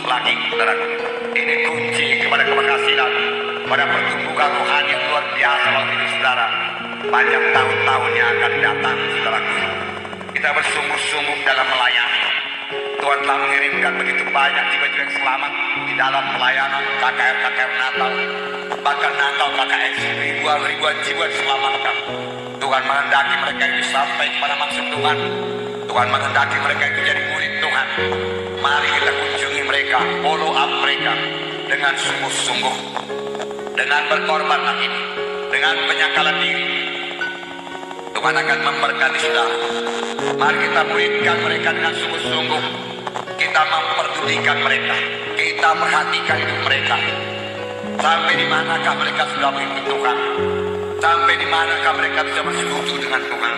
lagi, saudaraku. Ini kunci kepada keberhasilan, pada pertumbuhan rohani yang luar biasa dalam hidup saudara. Panjang tahun-tahun yang akan datang, saudaraku. Kita bersungguh-sungguh dalam melayani. Tuhan telah mengirimkan begitu banyak jiwa-jiwa yang selamat di dalam pelayanan KKR Natal, bahkan Natal KKS, ribuan jiwa diselamatkan. Tuhan menghendaki mereka itu sampai kepada maksud Tuhan. Tuhan menghendaki mereka itu jadi murid Tuhan. Mari kita kunjungi mereka, follow up mereka dengan sungguh-sungguh, dengan berkorban lagi, dengan penyakalan diri. Tuhan akan memberkati saudara. Mari kita muridkan mereka dengan sungguh-sungguh. Kita memperdulikan mereka, kita perhatikan hidup mereka. Sampai di manakah mereka sudah mengikut Tuhan? Sampai di manakah mereka bisa bersekutu dengan Tuhan?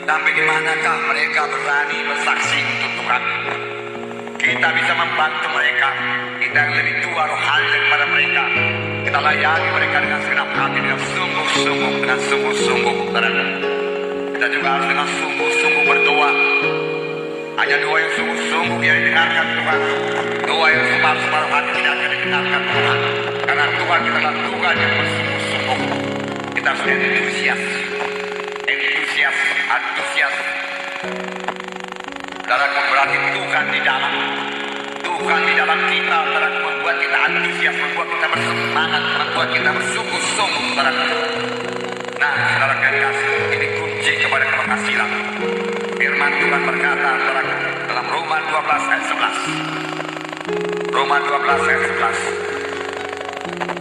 Sampai di manakah mereka berani bersaksi untuk Tuhan? Kita bisa membantu mereka. Kita yang lebih tua rohani daripada mereka. Kita layani mereka dengan segenap hati, dengan sungguh-sungguh, dengan sungguh-sungguh. Kita juga harus dengan sungguh-sungguh berdoa. Hanya doa yang sungguh-sungguh yang didengarkan Tuhan. Doa yang separuh-separuh hati tidak akan didengarkan Tuhan. Karena Tuhan kita adalah Tuhan yang bersungguh-sungguh. Kita harus antusias. Saudaraku, berarti Tuhan di dalam. Tuhan di dalam kita, saudaraku, membuat kita antusias, membuat kita bersemangat, membuat kita bersungguh-sungguh, saudaraku. Nah, saudara kasih, ini kunci kepada keberhasilan. Firman Tuhan berkata, saudaraku, dalam Roma 12 ayat 11. Roma 12 ayat 11.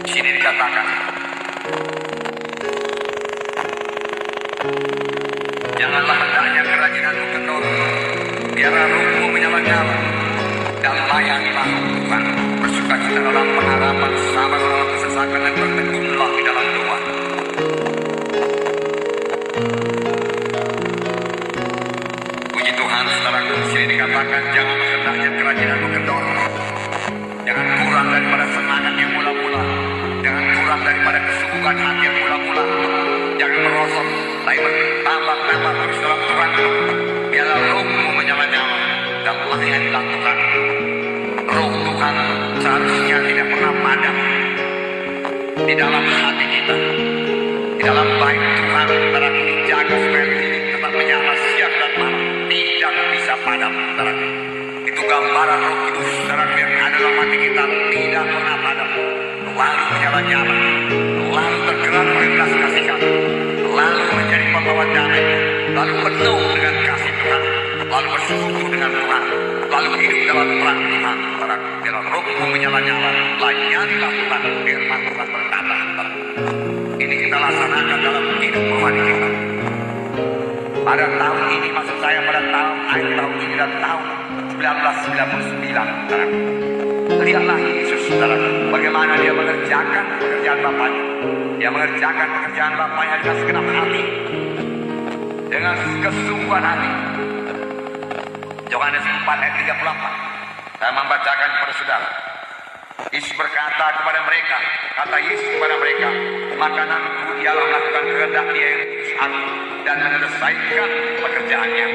Di sini dikatakan, janganlah hendaknya kerajinanmu kendor, biarlah rohmu menyala-nyala, dan layanilah Tuhan. Bersukacita dalam pengharapan, sabar dalam kesesakan, dan bertekunlah di dalam doa. Puji Tuhan, saudaraku, di sini dikatakan jangan hendaknya kerajinanmu kendor. Jangan kurang daripada semangat yang mula-mula. Jangan kurang daripada kesungguhan hati yang mula-mula. Jangan merosot, tapi bertambah-tambah terus dalam Tuhan. Biarlah rohmu menyala-nyala dan layanilah Tuhan. Roh Tuhan seharusnya tidak pernah padam di dalam hati kita, di dalam baik Tuhan. Saudara, dijaga supaya lilin tetap menyala siang dan malam, tidak bisa padam, saudara. Itu gambaran roh kudus, saudara, yang ada dalam hati kita, tidak pernah padam, lalu menyala-nyala, lalu tergerak oleh belas kasihan, lalu menjadi pembawa damai, lalu penuh dengan kasih Tuhan, lalu bersekutu dengan Tuhan, lalu hidup dalam terang Tuhan. Biarlah rohmu menyala-nyala, layanilah Tuhan. Firman Tuhan berkata, ini kita laksanakan dalam hidup rohani kita. Pada tahun ini, maksud saya pada akhir tahun ini dan tahun 1999, lihatlah Yesus, saudara, bagaimana dia mengerjakan pekerjaan Bapaknya. Dia mengerjakan pekerjaan Bapaknya dengan segenap hati, dengan kesungguhan hati. Yohanes 4 ayat 34. Saya membacakan kepada saudara. Yesus berkata kepada mereka, kata Yesus kepada mereka, makananku ialah melakukan kehendak Dia yang mengutus aku dan menyelesaikan pekerjaannya.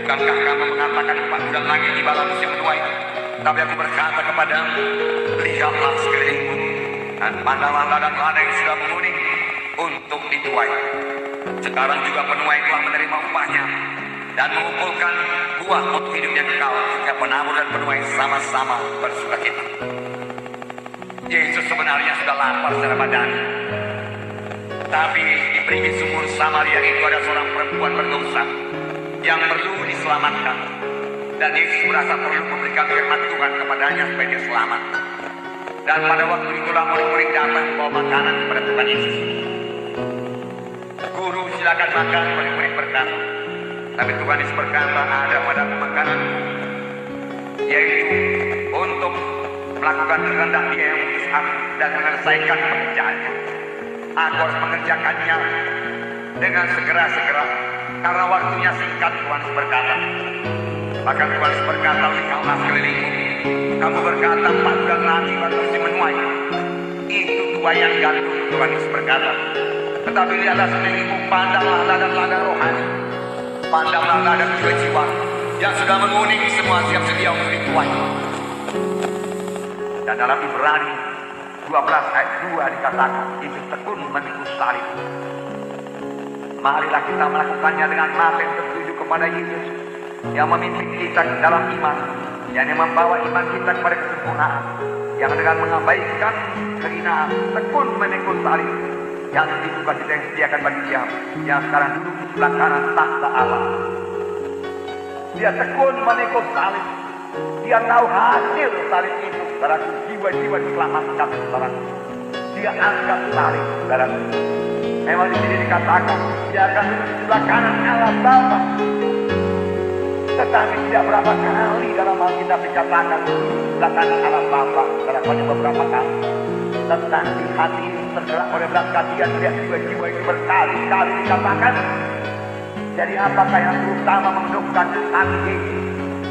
Bukankah kamu mengatakan empat bulan lagi tibalah musim menuai? Tapi aku berkata kepadamu, lihatlah sekelilingmu dan pandanglah ladang-ladang yang sudah menguning untuk dituai. Sekarang juga penuai telah menerima upahnya dan mengumpulkan buah untuk hidup yang kekal, sehingga penabur dan penuai sama-sama bersukacita. Yesus sebenarnya sudah lapar secara badani, tapi di pinggir sumur Samaria itu ada seorang perempuan berdosa yang perlu diselamatkan, dan Yesus merasa perlu memberikan firman Tuhan kepadanya supaya dia selamat. Dan pada waktu itulah murid-murid datang membawa makanan kepada Tuhan Yesus. Guru, silakan makan, murid-murid berkata. Tapi Tuhan Yesus berkata, ada pada makanan, yaitu untuk melakukan kehendak Dia yang mengutus aku dan menyelesaikan pekerjaannya. Aku harus mengerjakannya dengan segera-segera, karena waktunya singkat. Tuhan Yesus berkata. Maka Tuhan Yesus berkata, lihatlah sekelilingmu. Kamu berkata 4 bulan lagi baru mesti menuai. Itu tuaian gandum, Tuhan Yesus berkata. Tetapi lihatlah sekelilingmu, pandanglah ladang-ladang rohani, pandanglah ladang jiwa-jiwa yang sudah menguning, semua siap sedia untuk dituai. Dan dalam Ibrani 12 ayat 2 dikatakan, itu tekun menikung salib. Marilah kita melakukannya dengan mata yang tertuju kepada Yesus, yang memimpin kita dalam iman, yang membawa iman kita kepada kesempurnaan, yang dengan mengabaikan kehinaan, tekun menikung salib, yang dibuka kita yang sediakan bagi Dia, yang sekarang duduk di sebelah kanan takhta Allah. Dia tekun menikung salib. Dia tahu hasil salib itu, saudaraku, jiwa-jiwa diselamatkan, saudaraku. Dia angkat salib, saudaraku. Memang di sini dikatakan dia akan duduk di sebelah kanan Allah Bapa. Tetapi tidak berapa kali dalam Alkitab dikatakan sebelah kanan Allah Bapa, saudaraku, hanya beberapa kali. Tetapi hati ini tergerak oleh belas kasihan melihat jiwa-jiwa itu berkali-kali dikatakan. Jadi apakah yang terutama menghidupkan hati ini?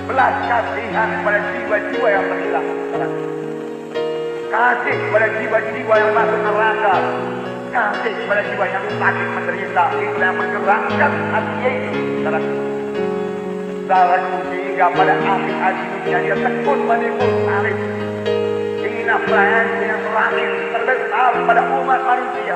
Belas kasihan kepada jiwa-jiwa yang terhilang, kasih kepada jiwa-jiwa yang masuk neraka, kasih kepada jiwa yang sakit menderita. Itu yang menggerakkan hati Yesus, saudaraku, sehingga pada akhir hidupnya dia tekun menikung salib. Ingin apa yang terakhir terbesar pada umat manusia,